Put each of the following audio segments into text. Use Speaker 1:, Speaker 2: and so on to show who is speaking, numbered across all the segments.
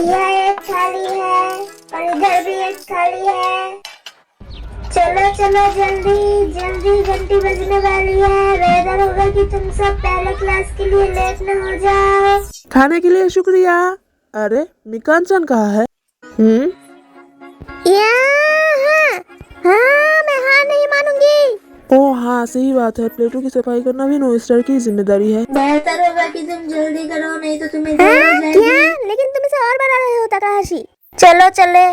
Speaker 1: यह एक थाली है और इधर भी एक थाली है। चलो चलो जल्दी जल्दी, घंटी बजने वाली है। बेहतर होगा कि तुम सब पहले क्लास के लिए लेट न हो जाओ।
Speaker 2: खाने के लिए शुक्रिया। अरे मिकान-सन कहाँ है?
Speaker 1: हाँ, मैं हार नहीं मानूंगी।
Speaker 2: ओह हाँ, सही बात है। प्लेटों की सफाई करना भी नो स्टार की जिम्मेदारी है।
Speaker 1: बेहतर होगा कि तुम जल्दी करो, नहीं तो तुम्हें देर हो जाएगी। लेकिन तुम इसे और बना रहे हो तकाहाशी। चलो चले।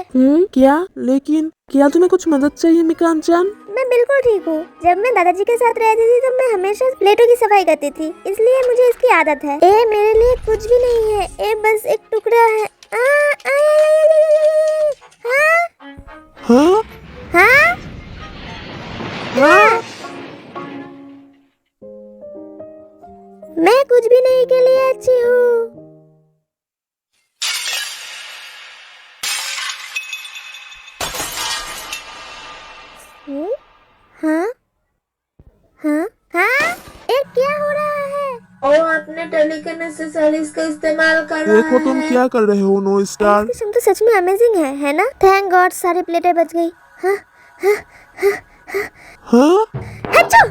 Speaker 2: क्या? लेकिन क्या तुम्हें कुछ मदद चाहिए मिकान-सन?
Speaker 1: मैं बिल्कुल ठीक हूँ। जब मैं दादाजी के साथ रहती थी तो मैं हमेशा प्लेटों की सफाई करती थी, इसलिए मुझे इसकी आदत है। ए मेरे लिए कुछ भी नहीं है, ए बस एक टुकड़ा है।
Speaker 2: हाँ?
Speaker 1: हाँ?
Speaker 2: हाँ?
Speaker 1: मैं कुछ भी नहीं के लिए अच्छी हूँ। हाँ? हाँ? हाँ? ये क्या हो रहा है? वो अपने टेलीकिनेसिस का इस्तेमाल कर रहा है।
Speaker 2: देखो तुम क्या कर रहे हो नो स्टार।
Speaker 1: इसकी क्षमता सच में अमेजिंग है ना? थैंक गॉड सारी प्लेटें बच गई। हाँ?
Speaker 2: हाँ?
Speaker 1: हच्चू!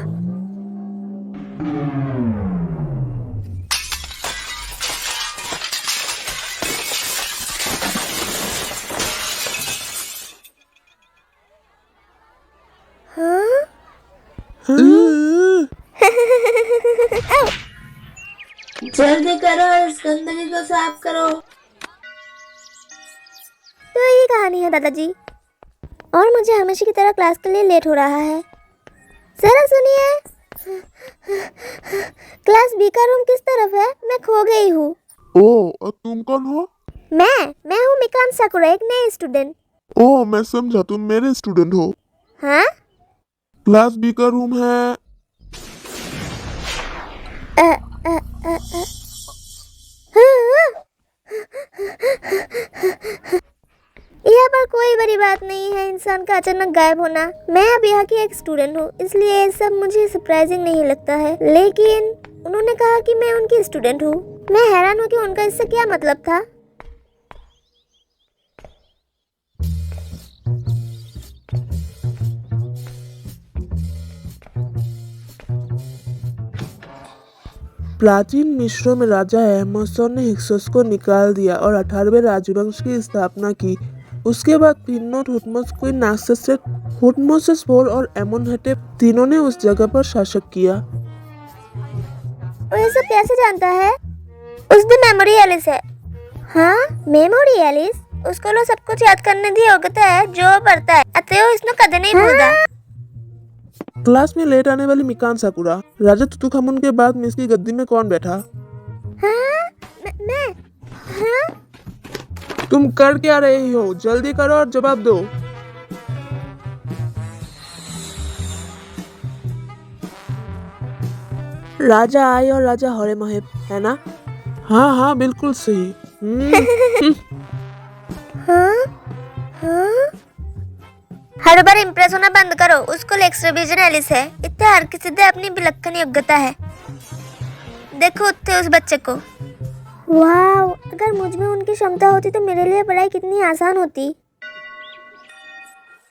Speaker 1: हाँ? जल्दी करो, इस गंदगी को साफ करो। तो ये कहानी है दादाजी, और मुझे हमेशा की तरह क्लास के लिए लेट हो रहा है। जरा सुनिए, क्लास बी का रूम किस तरफ है? मैं खो गई हूँ।
Speaker 2: ओह, और तुम कौन हो?
Speaker 1: मैं हूँ मिकान साकुरा, एक नई स्टूडेंट।
Speaker 2: ओह, मैं समझा तुम मेरे स्टूडेंट हो।
Speaker 1: हाँ?
Speaker 2: क्लास बी का रूम है।
Speaker 1: यह पर कोई बड़ी बात नहीं है इंसान का अचानक गायब होना। मैं अब यहाँ की एक स्टूडेंट हूँ, इसलिए ये सब मुझे सरप्राइजिंग नहीं लगता है। लेकिन उन्होंने कहा कि मैं उनकी स्टूडेंट हूँ। मैं हैरान हूँ कि उनका इससे क्या मतलब था।
Speaker 2: प्राचीन मिस्र में राजा हेमोसन ने हिक्सस को निकाल दिया और 18वें राजवंश की स्थापना की। उसके बाद फिन्नो, हुटमस, क्वीन नाक्सेसेट, हुटमोसेस IV और एमोनहेटेप तीनों ने उस जगह पर शासक किया।
Speaker 1: वो ये सब कैसे जानता है? उसकी मेमोरी एलिस है। हाँ, मेमोरी एलिस? उसको लो सब कुछ याद करने दी योग्यता है जो पढ़ता है, अतएव इसने कदे नहीं भूलता।
Speaker 2: क्लास में लेट आने वाली मिकान साकुरा, राजा तुतुनखामुन के बाद मिस की गद्दी में कौन बैठा?
Speaker 1: हाँ? मैं? हाँ?
Speaker 2: तुम कर क्या रही हो? जल्दी करो और जवाब दो। राजा आई और राजा हरे महेब, है ना? हाँ हाँ, बिल्कुल सही।
Speaker 1: हाँ? हाँ? हर बार इम्प्रेस होना बंद करो। उसको एक्स्ट्रा विजन एलिस है, इतने हर किसी दे अपनी विलक्षण योग्यता है। देखो उत्ते उस बच्चे को। वाव, अगर मुझ में उनकी क्षमता होती तो मेरे लिए पढ़ाई कितनी आसान होती।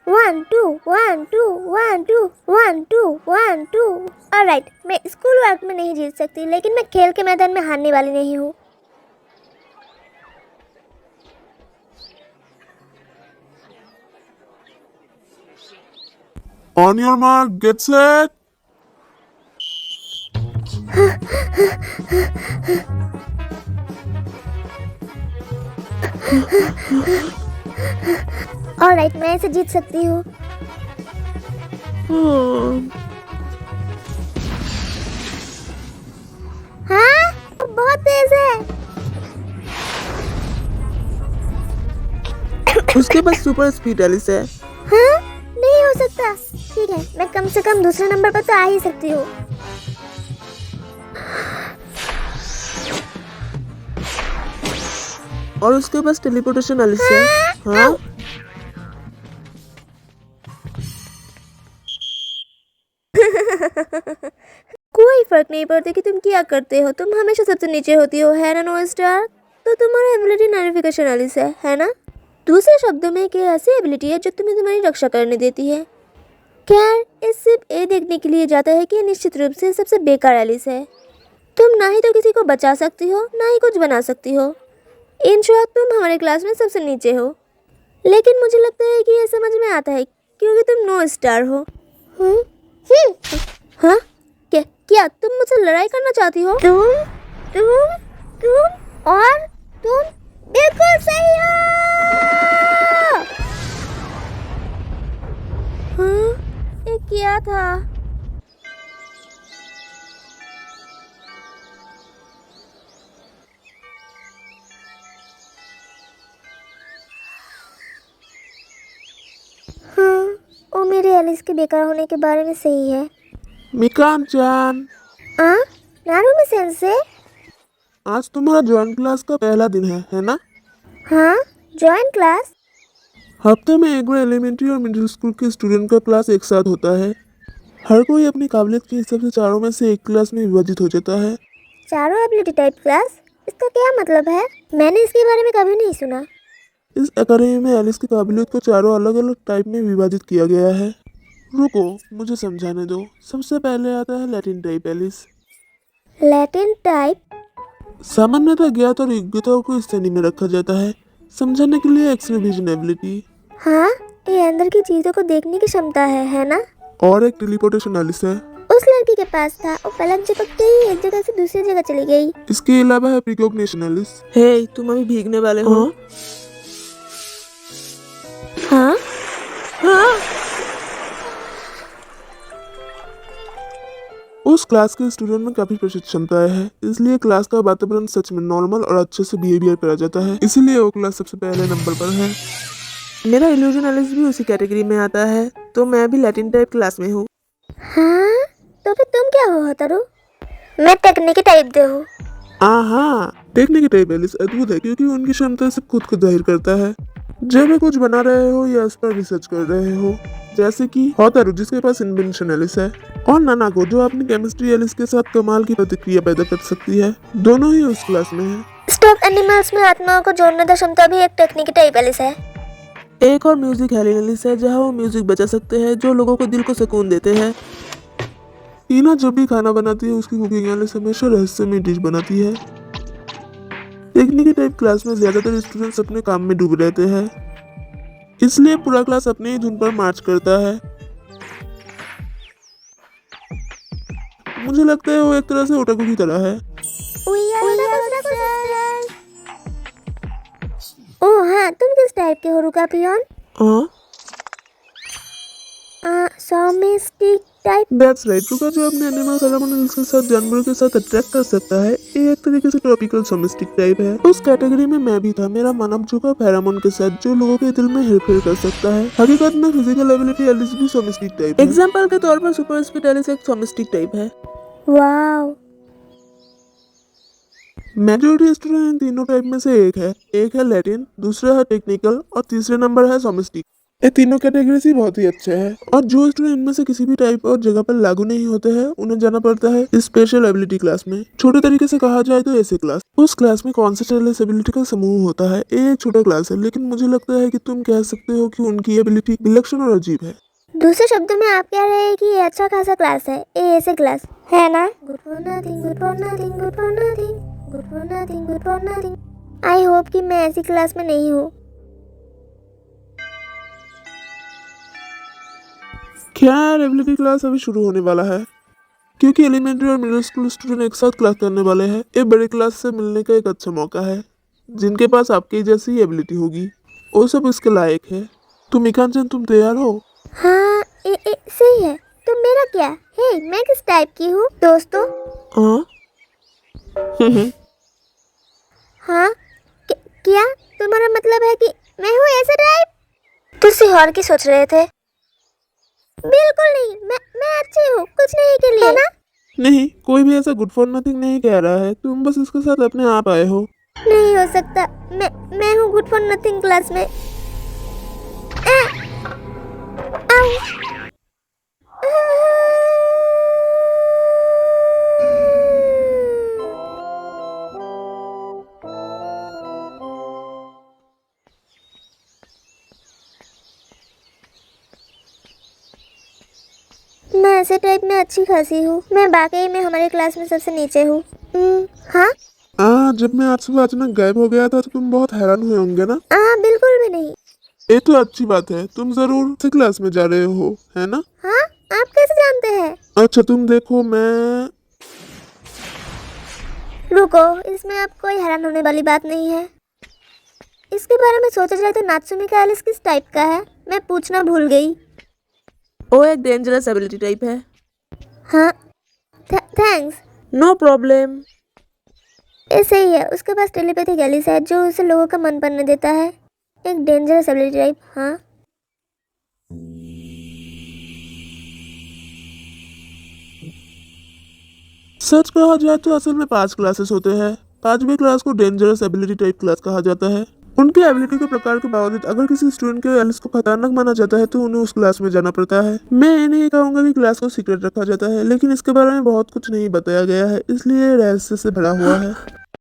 Speaker 1: 1 2 1 2 1 2 1 2 1 2। ऑलराइट, मैं स्कूल वर्क में नहीं जीत सकती, लेकिन मैं खेल के मैदान में हारने वाली नहीं हूँ।
Speaker 2: On your mark, get set.
Speaker 1: Alright, मैं इसे जीत सकती हूँ। हाँ? वो बहुत तेज है।
Speaker 2: उसके पास सुपर स्पीड एलिस है।
Speaker 1: हाँ? नहीं हो सकता। ठीक है, मैं कम से कम दूसरे नंबर पर तो आ ही सकती हूँ।
Speaker 2: और उसके पास टेलीपोर्टेशन एलिस है। हाँ?
Speaker 1: कोई फर्क नहीं पड़ता कि तुम क्या करते हो, तुम हमेशा सबसे नीचे होती हो, है ना नो स्टार? तो तुम्हारा एबिलिटी नैरिफिकेशन एलिस है ना? दूसरे शब्दों में एक ऐसी एबिलिटी है जो तुम्हें तुम्हारी रक्षा करने देती है। खैर, इस सिर्फ ये देखने के लिए जाता है कि निश्चित रूप से सबसे बेकार एलिस है। तुम ना ही तो किसी को बचा सकती हो, ना ही कुछ बना सकती हो। इन शॉर्ट, तुम हमारे क्लास में सबसे नीचे हो। लेकिन मुझे लगता है कि ये समझ में आता है क्योंकि तुम नो स्टार हो। हाँ? क्या तुम मुझसे लड़ाई करना चाहती हो? तुम और तुम बिल्कुल सही हो। हाँ? ये क्या था? हाँ, वो मेरे एलिस के बेकार होने के बारे में सही है।
Speaker 2: मिकान-चान,
Speaker 1: नारुमी सेंसे?
Speaker 2: आज तुम्हारा जॉइंट क्लास का पहला दिन है ना?
Speaker 1: हाँ, जॉइन क्लास?
Speaker 2: हफ्ते में एक बार एलिमेंट्री और मिडिल स्कूल के स्टूडेंट का क्लास एक साथ होता है। हर कोई अपनी काबिलियत के हिसाब से चारों में से एक क्लास में विभाजित हो जाता है।
Speaker 1: चारों एबिलिटी टाइप क्लास? इसका क्या मतलब है? मैंने इसके बारे में कभी नहीं सुना।
Speaker 2: इस अकेडमी में एलिस की काबिलियत को चारों अलग अलग टाइप में विभाजित किया गया है। रुको, मुझे समझाने दो। सबसे पहले आता है लैटिन टाइप एलिस।
Speaker 1: Latin type?
Speaker 2: सामान्यतः ज्ञात और योग्यताओं को इस श्रेणी में रखा जाता है। समझाने के लिए एक्स-रे विजन एबिलिटी।
Speaker 1: हाँ, ये अंदर की चीजों को देखने की क्षमता है ना?
Speaker 2: और एक टेलीपोर्टेशन एलिस है।
Speaker 1: उस लड़की के पास था, वो पलक झपकते ही एक जगह से दूसरी जगह चली गई।
Speaker 2: इसके अलावा है प्रिकॉग्निशन एलिस।
Speaker 3: हे, तुम अभी भीगने वाले हो?
Speaker 1: हाँ?
Speaker 2: उस क्लास के स्टूडेंट में काफी प्रचुर क्षमताएं हैं, इसलिए क्लास का वातावरण सच में नॉर्मल और अच्छे से बिहेवियर करा जाता है। इसीलिए वो क्लास सबसे पहले नंबर पर है।
Speaker 3: मेरा इल्यूजन एलिस भी उसी कैटेगरी में आता है, तो मैं भी लैटिन टाइप क्लास में हूँ।
Speaker 1: हाँ? तो फिर तुम क्या हो हतारू? मैं टेक्निक टाइप दे हूँ।
Speaker 2: टेक्निक टाइप एलिस अद्भुत है क्योंकि उनकी क्षमता से खुद को जाहिर करता है। जब वे कुछ बना रहे हो या इस पर रिसर्च कर रहे हो, जैसे कि होतारू जिसके पास इन्वेंशन एलिस है, और नानाको जो अपनी केमिस्ट्री एलिस के साथ कमाल की प्रतिक्रिया पैदा कर सकती है। दोनों ही उस क्लास में है।
Speaker 1: स्टॉप एनिमल्स में आत्माओं को जोड़ने की क्षमता भी एक टेक्निक टाइप एलिस है।
Speaker 3: एक और म्यूजिक हेलिन एलिस है, जहाँ वो म्यूजिक बजा सकते हैं जो लोगों को दिल को सुकून देते हैं।
Speaker 2: टीना जब भी खाना बनाती है उसकी कुकिंग एलिस हमेशा रहस्यमय डिश बनाती है। टेक्निक टाइप क्लास में ज्यादातर स्टूडेंट्स अपने काम में डूबे रहते हैं, इसलिए पूरा क्लास अपनी ही धुन पर मार्च करता है। मुझे लगता है वो एक तरह से ओटाकू की तरह है।
Speaker 1: ओह हाँ, तुम किस टाइप के हो रुका पियोन? सॉमिस्टिक टाइप?
Speaker 2: That's right, रुका जो अपने एनिमल फेरोमोन्स के साथ जानवरों के साथ अट्रैक्ट कर सकता है, ये एक तरीके से ट्रॉपिकल सोमिस्टिक टाइप है। उस कैटेगरी में मैं भी था। मेरा मानव झुका फेरोमोन के साथ जो लोगों के दिल में हेरफेर कर सकता है। हकीकत में फिजिकल एबिलिटी एलिस भी सोमिस्टिक टाइप है।
Speaker 3: एग्जाम्पल के तौर पर सुपर स्पीड एलिस एक सोमिस्टिक टाइप है।
Speaker 1: वाओ।
Speaker 2: मेजॉरिटी स्टूडेंट इन तीनों टाइप में से एक है लैटिन, दूसरा है टेक्निकल और तीसरे नंबर है सोमिस्टिक। ये तीनों कैटेगरीज ही बहुत ही अच्छे हैं, और जो स्टूडेंट इनमें से किसी भी टाइप और जगह पर लागू नहीं होते हैं उन्हें जाना पड़ता है स्पेशल एबिलिटी क्लास में। छोटे तरीके से कहा जाए तो ऐसे क्लास। उस क्लास में कॉन्सेंट्रेट एबिलिटी का समूह होता है। ये एक छोटा क्लास है, लेकिन मुझे लगता है कि तुम कह सकते हो कि उनकी एबिलिटी विलक्षण और अजीब है।
Speaker 1: दूसरे शब्दों में आप कह रहे हैं कि ये अच्छा खासा क्लास है, ये ऐसे क्लास है ना? Good for nothing, good for nothing, good for nothing, good for nothing, good for nothing. I hope कि मैं ऐसी क्लास में नहीं हूँ।
Speaker 2: खैर, एबिलिटी क्लास अभी शुरू होने वाला है, क्योंकि एलिमेंट्री और मिडिल स्कूल स्टूडेंट एक साथ क्लास करने वाले हैं। ये बड़े क्लास से मिलने का एक अच्छा मौका है, जिनके पास आपके जैसी एबिलिटी होगी। वो सब इसके लायक है। तो मिकान-चन, तुम तैयार हो?
Speaker 1: हाँ, सही है। तो मेरा क्या? हे, मैं किस टाइप की हूँ दोस्तों? हाँ? क्या तुम्हारा मतलब है कि मैं हूँ ऐसा टाइप? तुम सिहोर की सोच रहे थे? बिल्कुल नहीं, मैं अच्छी हूँ, कुछ नहीं के लिए, है ना?
Speaker 2: नहीं, कोई भी ऐसा गुड फॉर नथिंग नहीं कह रहा है। तुम बस इसके साथ अपने आप आए हो।
Speaker 1: नहीं हो सकता। मैं हूँ गुड फॉर नथिंग क्लास में। ऐसे टाइप में अच्छी खासी हूँ। मैं वाकई में हमारे क्लास में सबसे नीचे हूँ। हाँ
Speaker 2: जब मैं आज सुबह अचानक गायब हो गया था तो तुम बहुत हैरान हुए होंगे ना।
Speaker 1: हाँ, बिल्कुल भी नहीं।
Speaker 2: ये तो अच्छी बात है, तुम जरूर इसी क्लास में जा रहे हो, है ना?
Speaker 1: हाँ, आप कैसे जानते हैं?
Speaker 2: अच्छा तुम देखो, मैं
Speaker 1: रुको, इसमें अब कोई हैरान होने वाली बात नहीं है। इसके बारे में सोचा जाए तो नात्सुमी का एलिस किस टाइप का है? मैं पूछना भूल गई।
Speaker 3: वो एक डेंजरस एबिलिटी टाइप है।
Speaker 1: हाँ, थैंक्स।
Speaker 3: No problem.
Speaker 1: ऐसे ही है, उसके पास टेलीपैथिक एलिस है जो उसे लोगों का मन पड़ने देता है। एक डेंजरस एबिलिटी टाइप। हाँ,
Speaker 2: सच कहा जाए तो असल में 5 क्लासेस होते हैं। 5वीं क्लास को डेंजरस एबिलिटी टाइप क्लास कहा जाता है। उनके एबिलिटी के प्रकार के बावजूद अगर किसी स्टूडेंट के एलिस को खतरनाक माना जाता है तो उन्हें उस क्लास में जाना पड़ता है। मैं ये नहीं कहूंगा कि क्लास को सीक्रेट रखा जाता है, लेकिन इसके बारे में बहुत कुछ नहीं बताया गया है, इसलिए रहस्य से भरा हुआ है।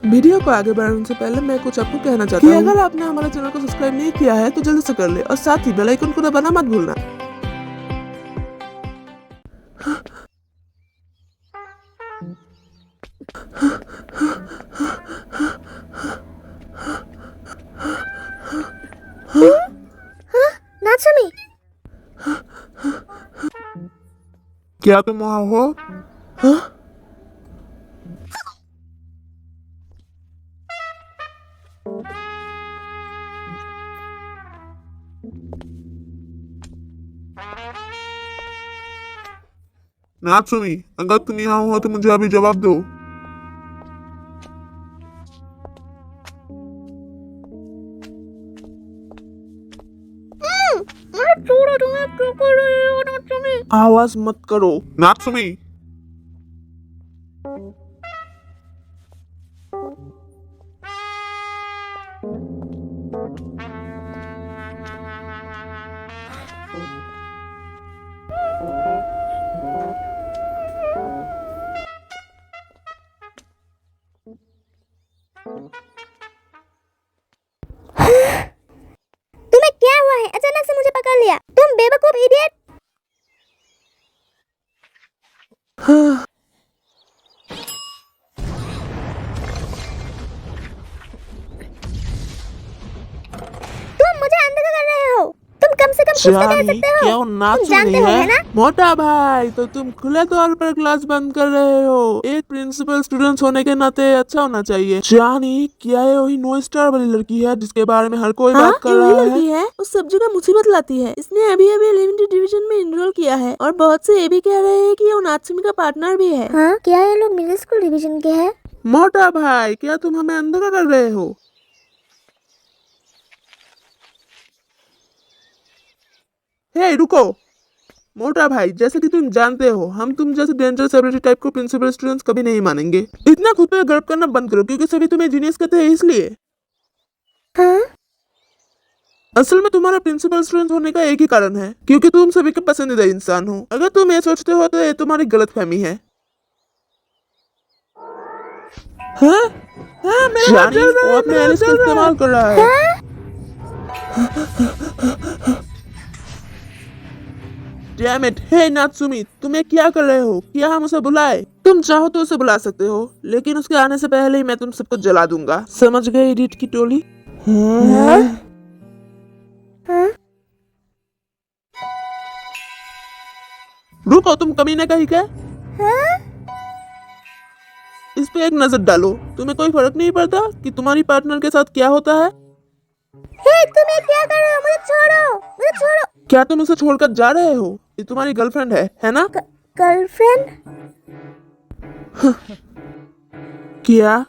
Speaker 3: वीडियो को आगे बढ़ाने से पहले मैं कुछ आपको कहना चाहता हूँ। अगर आपने हमारे चैनल को सब्सक्राइब नहीं किया है तो जल्दी से कर ले और साथ ही बेल आइकन को दबाना मत भूलना।
Speaker 1: नात्सुमी।
Speaker 2: क्या तुम वहाँ हो? नात्सुमी, अगर तुम यहाँ हो तो मुझे अभी जवाब दो।
Speaker 3: आवाज मत करो।
Speaker 2: नात्सुमी,
Speaker 1: तुम्हें क्या हुआ है? अचानक से मुझे पकड़ लिया। तुम बेवकूफ इडियट। तुम मुझे अंदर कर रहे हो। तुम कम से कम कुछ तो कर
Speaker 3: जानी,
Speaker 1: सकते हो।
Speaker 3: क्या वो
Speaker 1: तुम
Speaker 3: नात्सुमी
Speaker 1: जानते हो, है ना?
Speaker 3: मोटा भाई, तो तुम खुले तौर पर क्लास बंद कर रहे हो। एक प्रिंसिपल स्टूडेंट होने के नाते अच्छा होना चाहिए। जानी, क्या ये वही नो स्टार वाली लड़की है जिसके बारे में हर कोई बात कर रहा है?
Speaker 4: लड़की है, उस सब्जी का मुसीबत लाती है। इसने अभी अभी लिमिटेड डिवीजन में इनरोल किया है और बहुत से ये भी कह रहे हैं कि वो नात्सुमी का पार्टनर भी है।
Speaker 1: हाँ, क्या ये लोग मिडिल स्कूल डिवीजन के हैं?
Speaker 3: मोटा भाई, क्या तुम हमें अंदर कर रहे हो? हे रुको। मोटा भाई, जैसे कि तुम जानते हो, हम तुम जैसे डेंजरस एबिलिटी टाइप को प्रिंसिपल स्टूडेंट्स कभी नहीं मानेंगे। इतना खुद पे गर्व करना बंद करो, क्योंकि सभी तुम्हें जीनियस कहते हैं इसलिए।
Speaker 1: हाँ?
Speaker 3: असल में तुम्हारा प्रिंसिपल स्टूडेंट होने का एक ही कारण है, क्योंकि तुम सभी के पसंदीदा इंसान हो। अगर तुम ये सोचते हो तो ये तुम्हारी गलतफहमी है। हाँ? हाँ, जानी, वो अपने एलिस का इस्तेमाल कर रहा है। Damn it! Hey नात्सुमी, तुम्हें क्या कर रहे हो? क्या हम उसे बुलाए? तुम चाहो तो उसे बुला सकते हो, लेकिन उसके आने से पहले ही मैं तुम सबको जला दूंगा। समझ गए इडियट की टोली?
Speaker 1: हाँ?
Speaker 3: रुको, तुम कमीने कहीं क्या?
Speaker 1: हाँ?
Speaker 3: इस पे एक नजर डालो। तुम्हें कोई फर्क नहीं पड़ता कि तुम्हारी पार्टनर के साथ क्या होता है?
Speaker 1: हे, तुम ये क्या कर रहे हो? मुझे छोड़ो, मुझे छोड़ो।
Speaker 3: क्या तुम उसे छोड़कर जा रहे हो? ये तुम्हारी गर्लफ्रेंड है ना?
Speaker 1: गर्लफ्रेंड?
Speaker 3: क्या?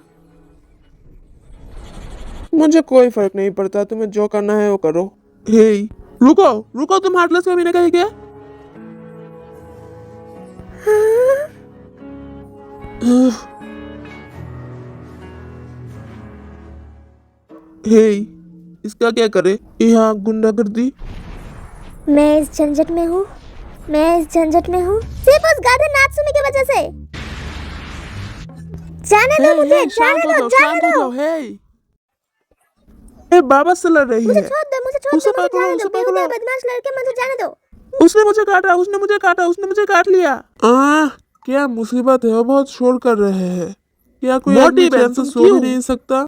Speaker 3: मुझे कोई फर्क नहीं पड़ता, तुम्हें जो करना है वो करो। हे, रुको रुको, तुम हार्टलेस कमीने कहीं क्या? हे, इसका क्या करे? यहाँ गुंडागर्दी।
Speaker 1: मैं इस झंझट में हूँ। सिर्फ उस गाधे नात्सुमी की वजह से। जाने दो मुझे, जाने दो।
Speaker 3: हे, बाबा से लड़ रही
Speaker 1: मुझे
Speaker 3: है।
Speaker 1: छोड़ दो,
Speaker 3: उसे पकड़ो,
Speaker 1: जाने
Speaker 3: उसे
Speaker 1: दो। बेहुदा
Speaker 3: पकड़ो।
Speaker 1: बदमाश लड़के, मुझे जाने दो।
Speaker 3: उसने मुझे काटा, उसने मुझे काटा, उसने मुझे काट लिया। क्या मुसीबत है, वो बहुत शोर कर रहे हैं। क्या कोई आदमी चैन से सो भी नहीं सकता?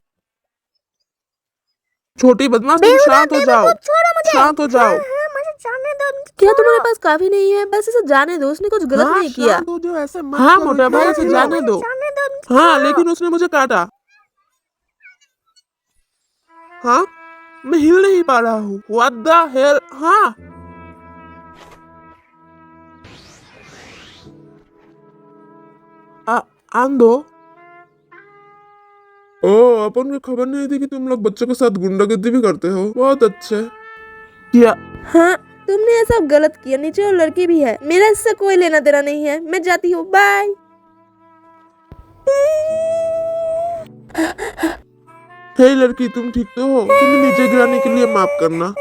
Speaker 3: छोटी बदमाश, तुम शांत हो जाओ,
Speaker 1: छोड़ो मुझे।
Speaker 3: शांत हो जाओ।
Speaker 1: मुझे जाने दो।
Speaker 4: क्या तुम्हारे पास काफी नहीं है? बस इसे जाने दो, उसने कुछ गलत नहीं किया।
Speaker 3: शांत हो जाओ, ऐसे मत करो। मोटा भाई, इसे जाने दो।
Speaker 1: जाने दो।
Speaker 3: हाँ, लेकिन उसने मुझे काटा। हाँ, मैं हिल नहीं पा रहा हूँ। What the hell? हाँ, आंदो। अपन को खबर नहीं थी कि तुम लोग बच्चों के साथ गुंडागर्दी भी करते हो। बहुत अच्छे। क्या?
Speaker 4: हाँ, तुमने ये सब गलत किया। नीचे और लड़की भी है, मेरा इससे कोई लेना देना नहीं है। मैं जाती हूँ, बाय।
Speaker 3: हे लड़की, तुम ठीक तो हो? तुम्हें नीचे गिराने के लिए माफ करना।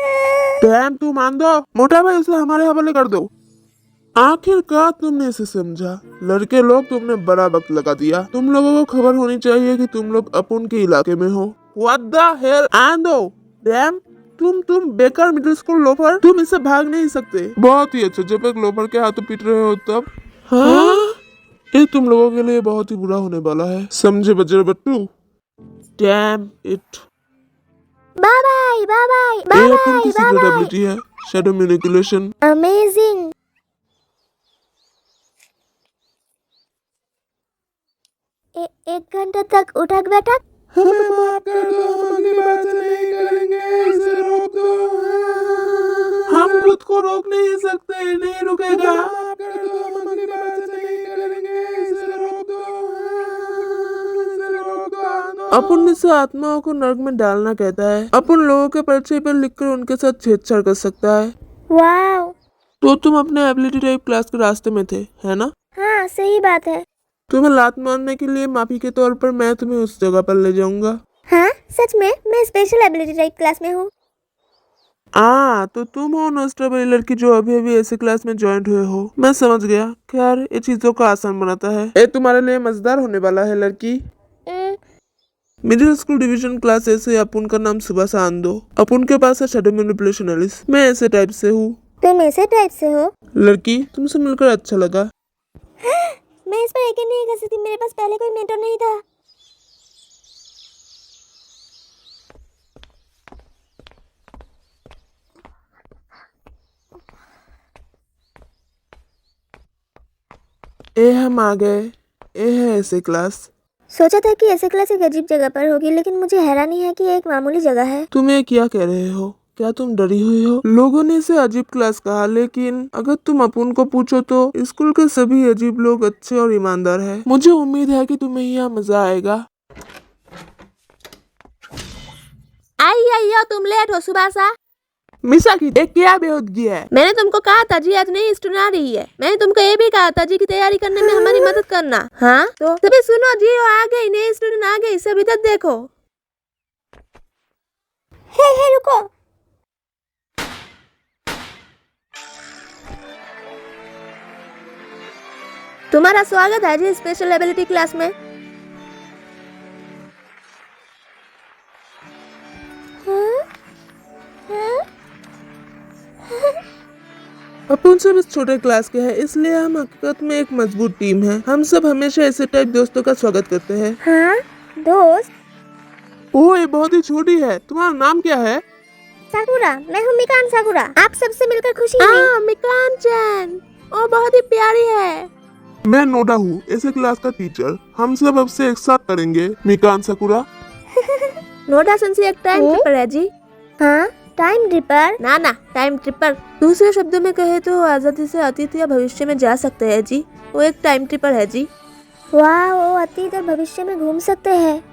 Speaker 3: डैम, तू मान दो। मोटा भाई, इसे हमारे हवाले कर दो। आखिरकार तुमने इसे समझा। लड़के लोग, तुमने बड़ा वक्त लगा दिया। तुम लोगों को खबर होनी चाहिए कि तुम लोग अपन के इलाके में हो। What the hell? आंदो, डैम, तुम बेकार मिडिल स्कूल लोफर, तुम इससे भाग नहीं सकते। बहुत ही अच्छा, जब एक लोफर के हाथों पीट रहे हो तब। हाँ, ये तुम लोगों के लिए बहुत ही बुरा होने वाला है, समझे बजर बट्टू? Damn it.
Speaker 1: Bye bye bye bye
Speaker 3: ये
Speaker 1: बाय
Speaker 3: अपन की सीक्रेट एबिलिटी है, शैडो मैनिपुलेशन।
Speaker 1: अमेजिंग। एक घंटे तक उठक बैठक।
Speaker 3: हमें माफ कर दो, हम अगली बार से नहीं करेंगे, इसे रोक दो। हम खुद को रोक नहीं सकते, नहीं रुकेगा। माफ कर दो, हम अगली बार से नहीं करेंगे, इसे रोक दो, इसे रोक दो। अपन इसे आत्माओं को नर्क में डालना कहता है। अपन लोगों के पर्चे पर लिखकर उनके साथ छेड़छाड़ कर सकता है।
Speaker 1: वाओ।
Speaker 3: तो तुम अपने एबिलिटी टाइप क्लास के रास्ते में थे, है ना?
Speaker 1: हाँ, सही बात है।
Speaker 3: तुम्हें लात मारने के लिए माफी के तौर पर मैं तुम्हें उस जगह पर ले जाऊंगा।
Speaker 1: हाँ, सच में मैं स्पेशल एबिलिटी टाइप क्लास में हूँ।
Speaker 3: तो तुम हो नोस्ट्राबेरी लड़की जो अभी अभी ऐसे क्लास में ज्वाइन हुए हो। मैं समझ गया। खैर, ये चीजों को आसान बनाता है। ये तुम्हारे लिए मजेदार होने वाला है लड़की। मिडिल स्कूल डिवीजन क्लास ऐसे। अपन का नाम सुबह आंदो। अपन के पास है शैडो मैनिपुलेशन एलिस। मैं ऐसे टाइप से हूँ।
Speaker 1: तुम ऐसे टाइप से हो?
Speaker 3: लड़की, तुमसे मिलकर अच्छा लगा।
Speaker 1: मैं इस पर यकीन नहीं कर सकती, मेरे पास पहले कोई मेंटर नहीं था।
Speaker 3: हम आ गए। ये है ऐसे क्लास।
Speaker 1: सोचा था कि ऐसे क्लास एक अजीब जगह पर होगी, लेकिन मुझे हैरानी है कि ये एक मामूली जगह है।
Speaker 3: तुम ये क्या कह रहे हो? क्या तुम डरी हुई हो? लोगों ने इसे अजीब क्लास कहा, लेकिन अगर तुम अपन को पूछो तो स्कूल के सभी अजीब लोग अच्छे और ईमानदार हैं। मुझे उम्मीद है कि तुम्हें यहाँ मजा आएगा।
Speaker 4: आई तुम लेट हो सुबह सा।
Speaker 3: मिसाकी, ये क्या बेहूदगी है?
Speaker 4: मैंने तुमको कहा था जी, आज नई स्टूडेंट आ रही है। मैंने तुमको ये भी कहा था जी की तैयारी करने में हमारी मदद करना। हाँ, तो सभी सुनो जी, वो आ गई, नई स्टूडेंट आ गई, सब इधर देखो।
Speaker 1: हे रुको।
Speaker 4: तुम्हारा स्वागत है जी स्पेशल एबिलिटी क्लास में।
Speaker 3: अपन सब इस छोटे क्लास के हैं, इसलिए हम हकीकत में एक मजबूत टीम है। हम सब हमेशा ऐसे टाइप दोस्तों का स्वागत करते हैं।
Speaker 1: हाँ, दोस्त।
Speaker 3: ओह, ये बहुत ही छोटी है। तुम्हारा नाम क्या है?
Speaker 1: साकुरा। मैं हूँ मिकान साकुरा। आप सबसे मिलकर खुशी हुई।
Speaker 4: हाँ, मिकान चैन, वो बहुत ही प्यारी है।
Speaker 3: मैं नोडा हूँ, ऐसे क्लास का टीचर। हम सब अब से एक साथ करेंगे। मिकान साकुरा।
Speaker 4: नोडा सेंसी एक टाइम ट्रिपर है जी।
Speaker 1: हाँ, टाइम ट्रिपर?
Speaker 4: ना, टाइम ट्रिपर। दूसरे शब्दों में कहे तो आजादी से अतीत या भविष्य में जा सकते हैं जी। वो एक टाइम ट्रिपर है जी।
Speaker 1: वाह, वो अतीत और भविष्य में घूम सकते हैं।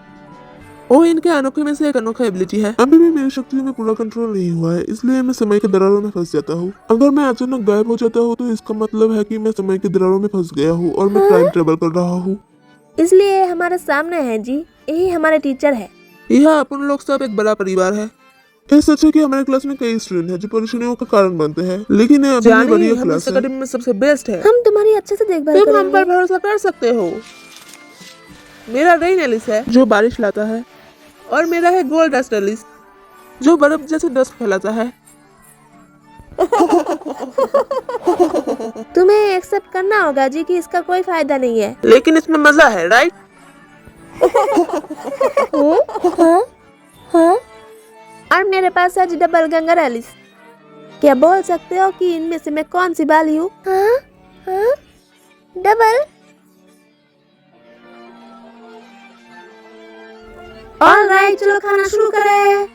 Speaker 3: ओ, इनके अनोखे में से एक अनोखा एबिलिटी है। अभी भी मेरी शक्तियों में पूरा कंट्रोल नहीं हुआ है, इसलिए मैं समय के दरारों में फंस जाता हूँ। अगर मैं अचानक गायब हो जाता हूँ तो इसका मतलब है कि मैं समय के दरारों में फंस गया हूँ और मैं टाइम ट्रेवल कर रहा हूँ।
Speaker 4: इसलिए हमारे सामने है जी, यही हमारे टीचर है।
Speaker 3: यह अपन लोग सब एक बड़ा परिवार है। ये सच है कि हमारे क्लास में कई स्टूडेंट हैं जो परेशानियों का कारण बनते हैं, लेकिन ये अभी भी बढ़िया क्लास है। में सबसे बेस्ट है।
Speaker 4: हम तुम्हारी अच्छे से देखभाल
Speaker 3: तुम हम
Speaker 4: करेंगे।
Speaker 3: पर भरोसा कर सकते हो। मेरा रेन एलिस है जो बारिश लाता है, और मेरा है गोल्ड डस्ट एलिस जो बर्फ जैसे डस्ट फैलाता है।
Speaker 4: तुम्हें एक्सेप्ट करना होगा जी कि इसका कोई फायदा नहीं है।
Speaker 2: लेकिन इसमें मजा है, राइट?
Speaker 1: हाँ
Speaker 4: और मेरे पास है जी डबल गंगर एलिस। क्या बोल सकते हो कि इनमें से मैं कौन सी बाली हूँ?
Speaker 1: हाँ हाँ डबल।
Speaker 4: ऑलराइट, चलो खाना शुरू करें।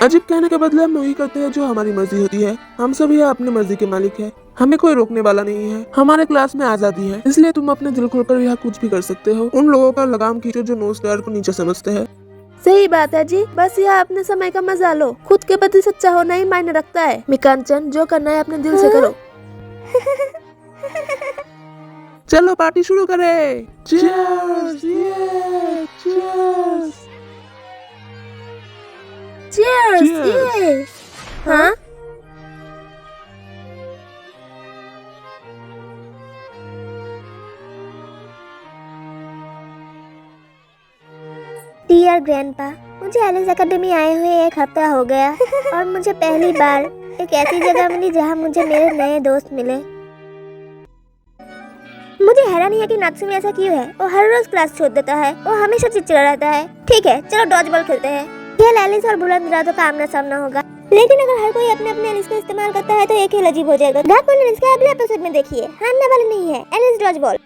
Speaker 2: अजीब कहने के बदले हम वही करते हैं जो हमारी मर्जी होती है। हम सभी अपनी मर्जी के मालिक हैं। हमें कोई रोकने वाला नहीं है। हमारे क्लास में आजादी है, इसलिए तुम अपने दिल खोलकर यहाँ कुछ भी कर सकते हो। उन लोगों का लगाम खींचो जो नोज डायर को नीचे समझते हैं।
Speaker 4: सही बात है जी, बस यहाँ अपने समय का मजा लो। खुद के प्रति सच्चा होना ही मायने रखता है। मिकांचन, जो करना है अपने दिल से करो।
Speaker 2: चलो पार्टी शुरू करें। Cheers! Yeah! Cheers!
Speaker 4: Cheers!
Speaker 2: Cheers!
Speaker 4: ये। हाँ?
Speaker 1: डियर ग्रैंडपा, मुझे एलिस एकेडमी आए हुए 1 हफ्ता हो गया और मुझे पहली बार एक ऐसी जगह मिली जहाँ मुझे मेरे नए दोस्त मिले। मुझे हैरानी है कि नात्सुमी ऐसा क्यों है। वो हर रोज क्लास छोड़ देता है। वो हमेशा चिड़चिड़ा रहता है। ठीक है, चलो डॉज बॉल खेलते हैं। खेल एलिस और बुलंद रातों का आमना सामना होगा, लेकिन अगर हर कोई अपने अपने एलिस का इस्तेमाल करता है तो ये खेल अजीब हो जाएगा। गाकुन एलिस के अगले एपिसोड में देखिए। हारने वाले नहीं है एलिस डॉज बॉल।